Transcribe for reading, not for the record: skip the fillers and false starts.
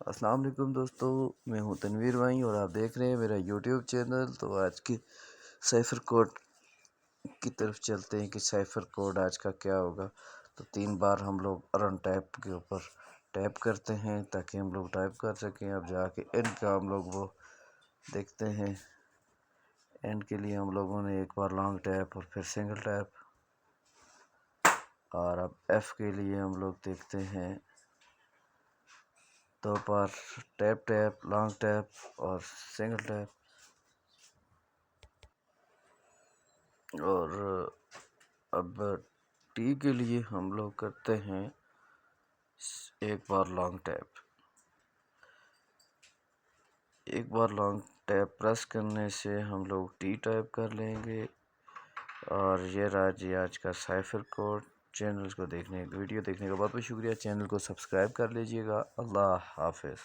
السلام علیکم دوستو، میں ہوں تنویر بھائی اور آپ دیکھ رہے ہیں میرا یوٹیوب چینل۔ تو آج کی سائفر کوڈ کی طرف چلتے ہیں کہ سائفر کوڈ آج کا کیا ہوگا۔ تو 3 بار ہم لوگ رن ٹیپ کے اوپر ٹیپ کرتے ہیں تاکہ ہم لوگ ٹائپ کر سکیں۔ اب جا کے اینڈ کا ہم لوگ وہ دیکھتے ہیں۔ اینڈ کے لیے ہم لوگوں نے ایک بار لانگ ٹیپ اور پھر سنگل ٹیپ، اور اب ایف کے لیے ہم لوگ دیکھتے ہیں 2 بار ٹیپ لانگ ٹیپ اور سنگل ٹیپ، اور اب ٹی کے لیے ہم لوگ کرتے ہیں 1 بار لانگ ٹیپ۔ 1 بار لانگ ٹیپ پریس کرنے سے ہم لوگ ٹی ٹائپ کر لیں گے۔ اور یہ رہا جی آج کا سائفر کوڈ۔ ویڈیو دیکھنے کا بہت بہت شکریہ۔ چینل کو سبسکرائب کر لیجئے گا۔ اللہ حافظ۔